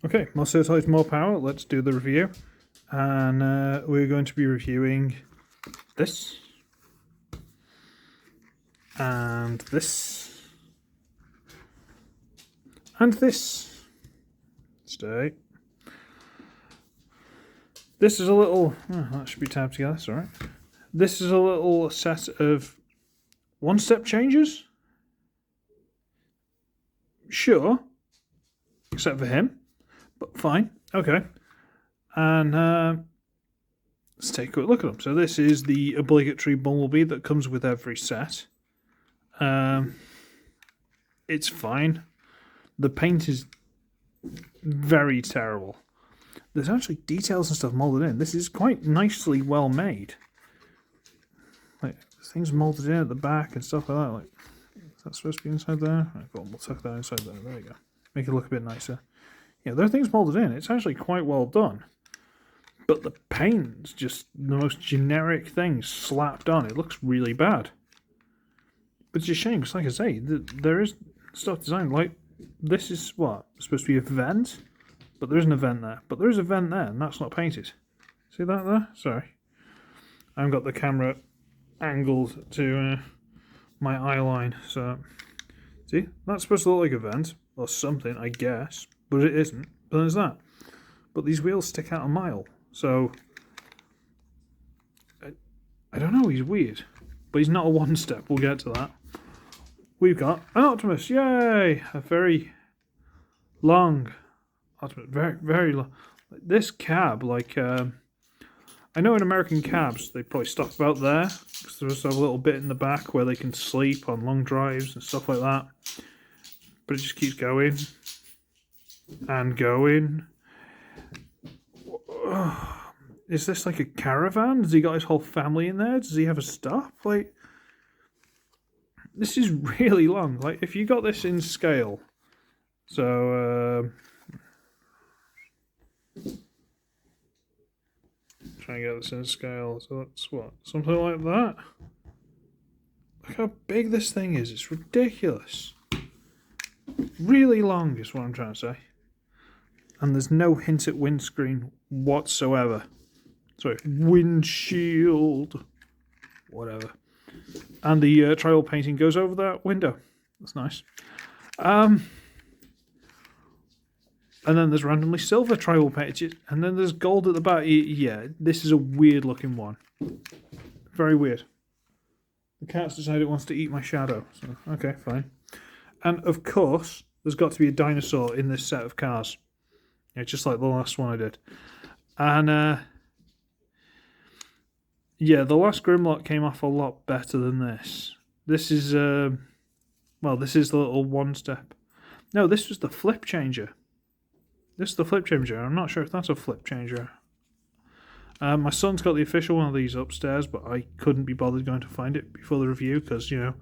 Okay, more SirToys, more power. Let's do the review. And we're going to be reviewing this. And this. And this. Stay. This is a little... Oh, that should be tabbed together, that's alright. This is a little set of one-step changes. Sure. Except for him. But fine. Okay. And let's take a quick look at them. So this is the Obligatory Bumblebee that comes with every set. It's fine. The paint is very terrible. There's actually details and stuff molded in. This is quite nicely well made. Like things molded in at the back and stuff like that. Like, is that supposed to be inside there? Right, cool. We'll tuck that inside there. There we go. Make it look a bit nicer. Yeah, there are things molded in. It's actually quite well done. But the paint's just the most generic thing slapped on. It looks really bad. But it's a shame, because like I say, there is stuff designed. Like, this is what? Supposed to be a vent? But there isn't a vent there. But there is a vent there, and that's not painted. See that there? Sorry. I haven't got the camera angled to my eye line. So, see? That's supposed to look like a vent. Or something, I guess. But it isn't. But there's that. But these wheels stick out a mile. So, I don't know, he's weird. But he's not a one-step, we'll get to that. We've got an Optimus, yay! A very long Optimus, very, very long. This cab, like, I know in American cabs, they probably stop about there. Because there's a little bit in the back where they can sleep on long drives and stuff like that. But it just keeps going. And going. Is this like a caravan? Has he got his whole family in there? Does he have a stop? Like, this is really long. Like, if you got this in scale, so try and get this in scale. So that's what, something like that. Look how big this thing is. It's ridiculous. Really long is what I'm trying to say. And there's no hint at windscreen whatsoever. Sorry, windshield. Whatever. And the trial painting goes over that window. That's nice. And then there's randomly silver trial painted. And then there's gold at the back. Yeah, this is a weird looking one. Very weird. The cat's decided it wants to eat my shadow. So, okay, fine. And of course, there's got to be a dinosaur in this set of cars. Yeah, just like the last one I did. And, yeah, the last Grimlock came off a lot better than this. This is, well, this is the little one-step. No, this was the flip changer. This is the flip changer. I'm not sure if that's a flip changer. My son's got the official one of these upstairs, but I couldn't be bothered going to find it before the review because, you know,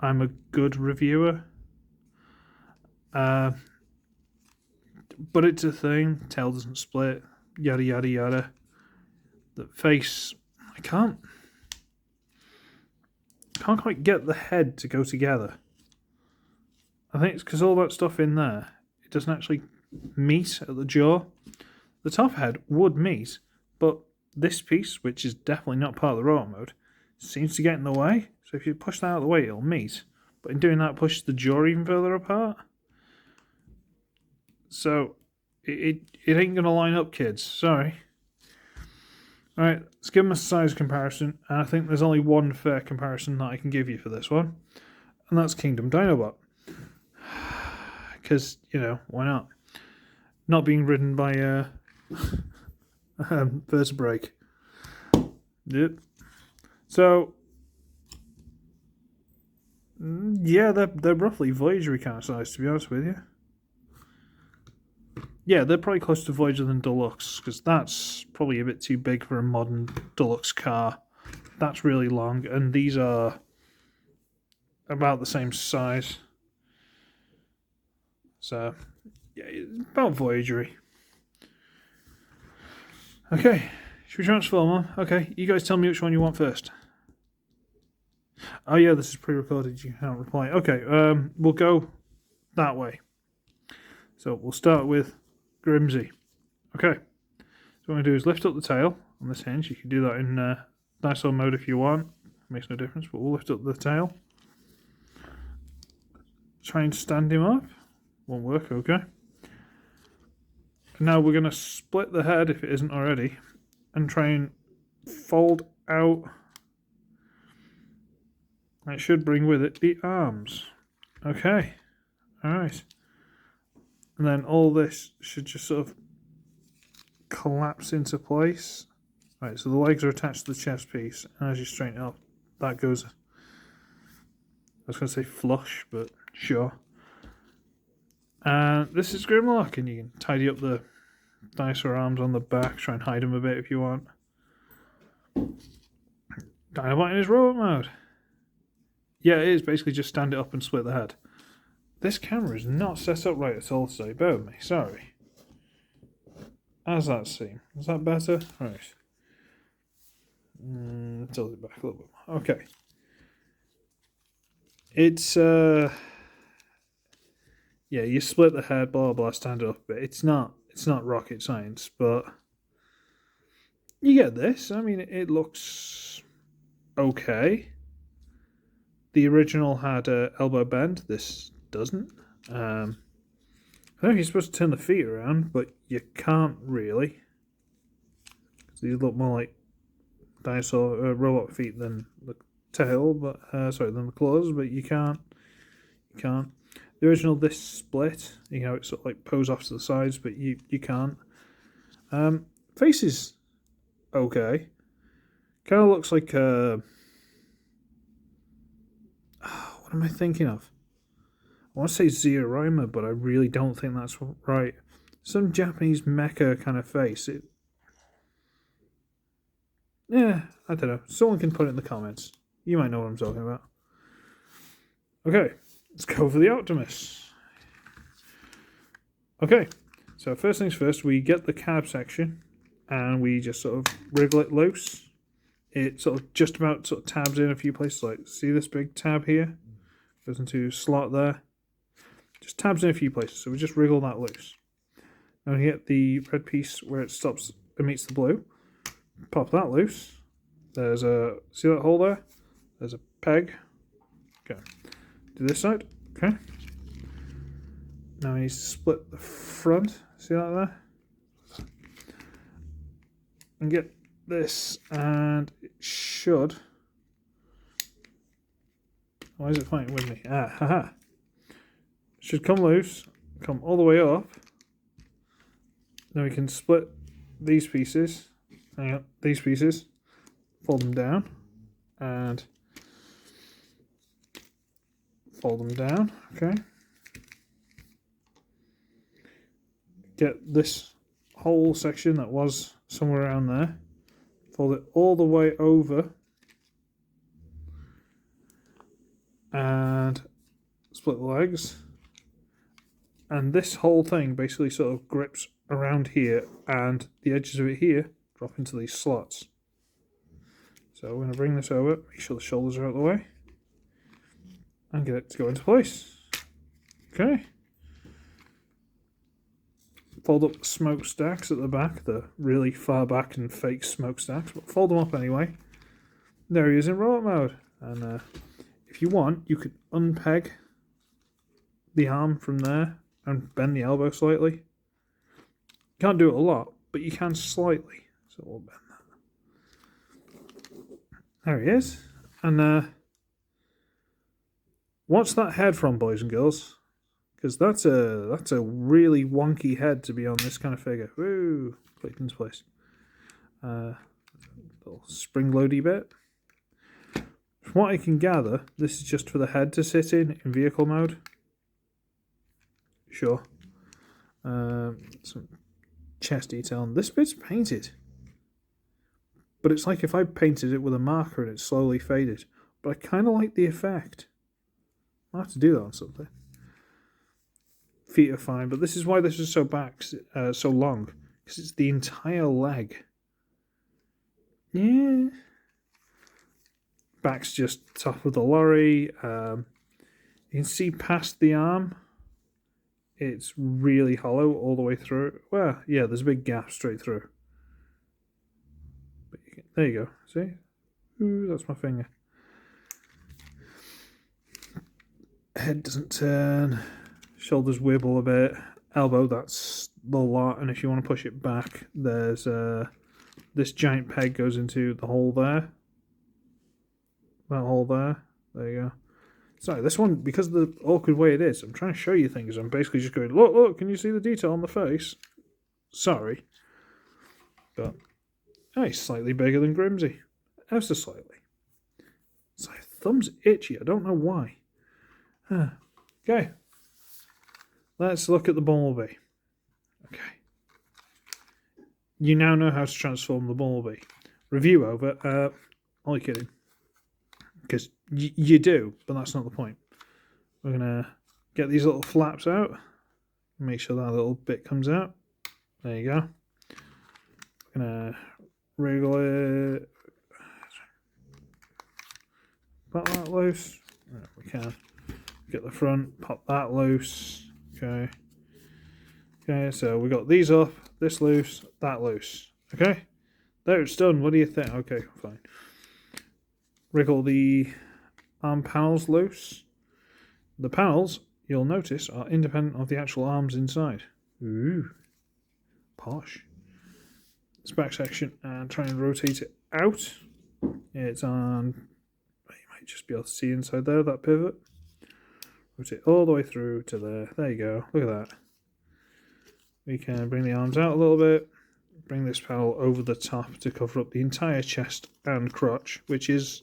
I'm a good reviewer. But it's a thing. Tail doesn't split. Yada, yada, yada. The face, I can't quite get the head to go together. I think it's because all that stuff in there, it doesn't actually meet at the jaw. The top head would meet, but this piece, which is definitely not part of the robot mode, seems to get in the way. So if you push that out of the way, it'll meet. But in doing that, it pushes the jaw even further apart. So it ain't going to line up, kids. Sorry. Alright, let's give them a size comparison. And I think there's only one fair comparison that I can give you for this one. And that's Kingdom Dinobot. Because, you know, why not? Not being ridden by vertebrake. Yep. So, yeah, they're roughly Voyager kind of size, to be honest with you. Yeah, they're probably closer to Voyager than Deluxe, because that's probably a bit too big for a modern Deluxe car. That's really long, and these are about the same size. So, yeah, it's about Voyager-y. Okay, should we transform them? Okay, you guys tell me which one you want first. Oh yeah, this is pre-recorded, you can't reply. Okay, we'll go that way. So we'll start with Grimsy. Okay, so what I'm going to do is lift up the tail on this hinge. You can do that in dinosaur mode if you want. Makes no difference, but we'll lift up the tail. Try and stand him up. Won't work, okay. Now we're going to split the head, if it isn't already, and try and fold out. It should bring with it the arms. Okay, alright. And then all this should just sort of collapse into place. Right, so the legs are attached to the chest piece, and as you straighten it up, that goes, I was going to say flush, but sure. And this is Grimlock, and you can tidy up the dinosaur arms on the back, try and hide them a bit if you want. Dinobot in his robot mode. Yeah, it is basically just stand it up and split the head. This camera is not set up right at all today, bear with me, sorry. How's that seem? Is that better? Right. Tilt it back a little bit more. Okay. It's, yeah, you split the head, blah, blah, stand it up a bit. It's not rocket science, but you get this. I mean, it looks okay. The original had a elbow bend. This doesn't. I know you're supposed to turn the feet around, but you can't really. These look more like dinosaur robot feet than the tail, but than the claws. But you can't. You can't. The original, this split. You know, it sort of like pose off to the sides, but you can't. Face is okay. Kind of looks like what am I thinking of? I want to say Ziorima, but I really don't think that's right. Some Japanese mecha kind of face. Yeah, I don't know. Someone can put it in the comments. You might know what I'm talking about. Okay, let's go for the Optimus. Okay, so first things first, we get the cab section and we just sort of wriggle it loose. It sort of just about sort of tabs in a few places. Like, see this big tab here? Goes into slot there. Just tabs in a few places, so we just wriggle that loose. Now we get the red piece where it stops and meets the blue. Pop that loose. There's a, see that hole there? There's a peg. Okay. Do this side. Okay. Now we need to split the front. See that there? And get this, and it should. Why is it fighting with me? Ah, haha. Should come loose, come all the way up. Then we can split these pieces. Hang on, these pieces. Fold them down. And fold them down. Okay. Get this whole section that was somewhere around there. Fold it all the way over. And split the legs. And this whole thing basically sort of grips around here, and the edges of it here drop into these slots. So we're going to bring this over, make sure the shoulders are out of the way, and get it to go into place. Okay. Fold up the smokestacks at the back, the really far back and fake smokestacks, but fold them up anyway. There he is in robot mode. And if you want, you could unpeg the arm from there and bend the elbow slightly. Can't do it a lot, but you can slightly. So we'll bend that. There he is. And what's that head from, boys and girls? Because that's a really wonky head to be on this kind of figure. Woo! Clicked into place. Little spring-loady bit. From what I can gather, this is just for the head to sit in vehicle mode. Sure. Some chest detail. And this bit's painted. But it's like if I painted it with a marker and it slowly faded. But I kind of like the effect. I'll have to do that on something. Feet are fine, but this is why this is so so long. Because it's the entire leg. Yeah. Back's just top of the lorry. You can see past the arm it's really hollow all the way through. Well, yeah, there's a big gap straight through. But there you go. See? Ooh, that's my finger. Head doesn't turn. Shoulders wibble a bit. Elbow, that's the lot. And if you want to push it back, there's this giant peg goes into the hole there. That hole there. There you go. Sorry, this one, because of the awkward way it is, I'm trying to show you things. I'm basically just going, look, look, can you see the detail on the face? Sorry. But, hey, slightly bigger than Grimsy. Ever so slightly. It's like, thumb's itchy. I don't know why. Okay. Let's look at the Bumblebee. Okay. You now know how to transform the Bumblebee. Review over. Only kidding. Because you do, but that's not the point. We're going to get these little flaps out. Make sure that little bit comes out. There you go. We're going to wriggle it. Pop that loose. Right, we can. Get the front, pop that loose. Okay. Okay, so we got these up, this loose, that loose. Okay? There, it's done. What do you think? Okay, fine. Wriggle the arm panels loose. The panels, you'll notice, are independent of the actual arms inside. Ooh. Posh. This back section, and try and rotate it out. It's on, you might just be able to see inside there, that pivot. Rotate all the way through to there. There you go. Look at that. We can bring the arms out a little bit. Bring this panel over the top to cover up the entire chest and crotch, which is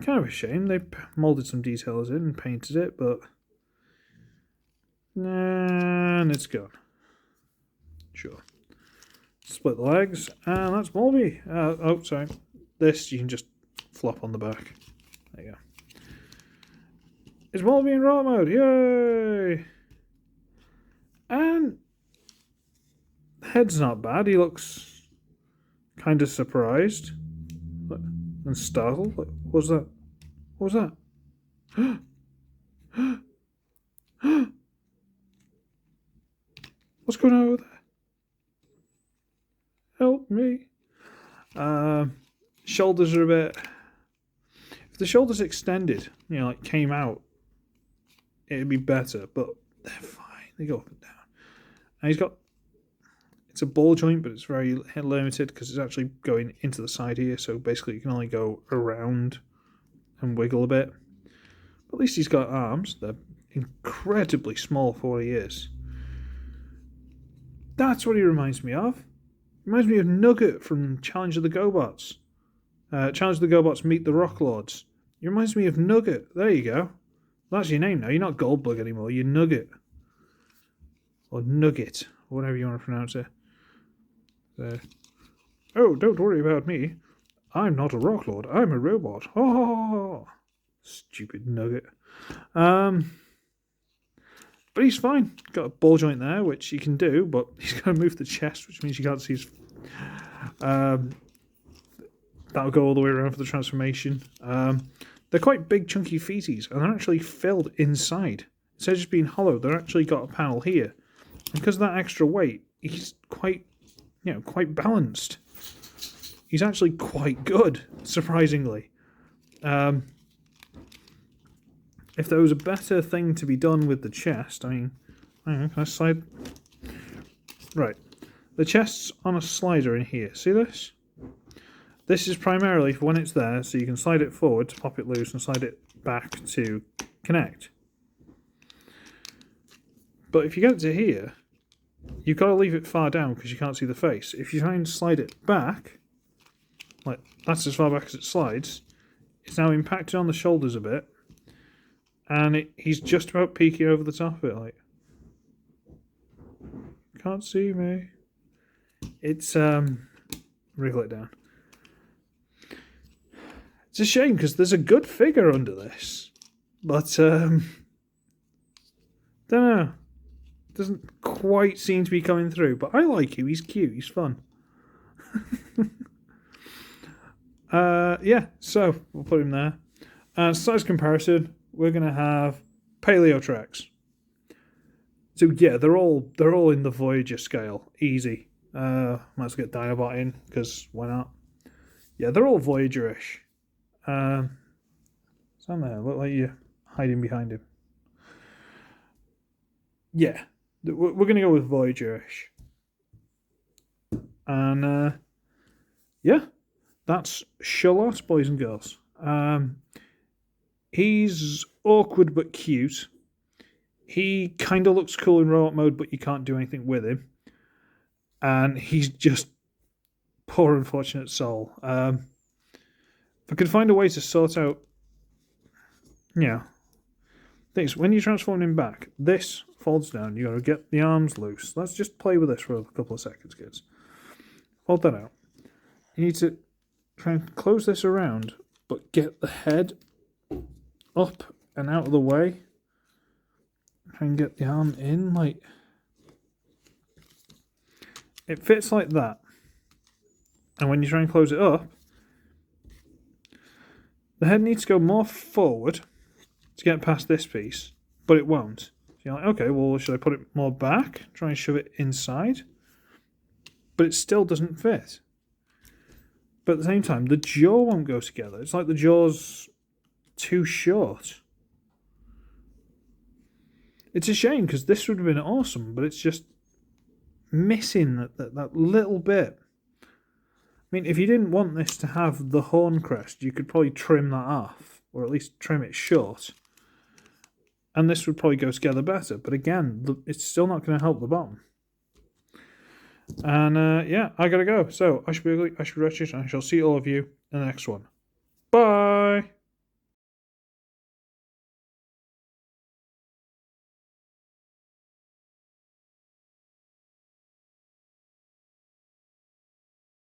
kind of a shame. They moulded some details in and painted it, but and it's gone. Sure. Split the legs, and that's Bumblebee. Oh, sorry. This you can just flop on the back. There you go. It's Bumblebee in raw mode. Yay! And the head's not bad. He looks kind of surprised and startled. What was that? What was that? What's going on over there? Help me. Shoulders are a bit... If the shoulders extended, you know, like came out, it'd be better, but they're fine. They go up and down. And he's got... It's a ball joint, but it's very limited because it's actually going into the side here, so basically you can only go around and wiggle a bit. But at least he's got arms. They're incredibly small for what he is. That's what he reminds me of. Reminds me of Nugget from Challenge of the GoBots. Challenge of the GoBots Meet the Rock Lords. He reminds me of Nugget. There you go. That's your name now. You're not Goldbug anymore. You're Nugget. Or Nugget. Or whatever you want to pronounce it. Oh, don't worry about me. I'm not a Rock Lord. I'm a robot. Oh, stupid Nugget. But he's fine. Got a ball joint there, which he can do, but he's got to move the chest, which means you can't see his... that'll go all the way around for the transformation. They're quite big, chunky feeties, and they're actually filled inside. Instead of just being hollow, they've actually got a panel here. And because of that extra weight, he's quite, quite balanced. He's actually quite good, surprisingly. If there was a better thing to be done with the chest, I mean, can I slide? Right. The chest's on a slider in here. See this? This is primarily for when it's there, so you can slide it forward to pop it loose and slide it back to connect. But if you get it to here, you've got to leave it far down because you can't see the face. If you try and slide it back, like that's as far back as it slides, it's now impacted on the shoulders a bit. And he's just about peeking over the top of it, like, can't see me. It's, wriggle it down. It's a shame, because there's a good figure under this. But, don't know. Doesn't quite seem to be coming through, but I like him. He's cute. He's fun. Yeah, so we'll put him there. Size comparison. We're going to have Paleo Tracks. So yeah, they're all in the Voyager scale. Easy. Might as well get Dinobot in, because why not? Yeah, they're all Voyager-ish. Stand there, look like you're hiding behind him. Yeah, we're going to go with Voyager-ish. And yeah, that's Charlotte, boys and girls. He's awkward but cute. He kind of looks cool in robot mode, but you can't do anything with him. And he's just poor unfortunate soul. If I could find a way to sort out, things, when you transform him back, this folds down. You got to get the arms loose. Let's just play with this for a couple of seconds, kids. Fold that out. You need to try and close this around, but get the head up and out of the way. Try and get the arm in, like it fits like that. And when you try and close it up, the head needs to go more forward to get past this piece, but it won't. So you're like, okay, well, should I put it more back? Try and shove it inside? But it still doesn't fit. But at the same time, the jaw won't go together. It's like the jaw's too short. It's a shame, because this would have been awesome, but it's just missing that little bit. I mean, if you didn't want this to have the horn crest, you could probably trim that off, or at least trim it short. And this would probably go together better. But again, it's still not going to help the bottom. And yeah, I gotta go. So I should be ugly, I should be wretched, and I shall see all of you in the next one. Bye!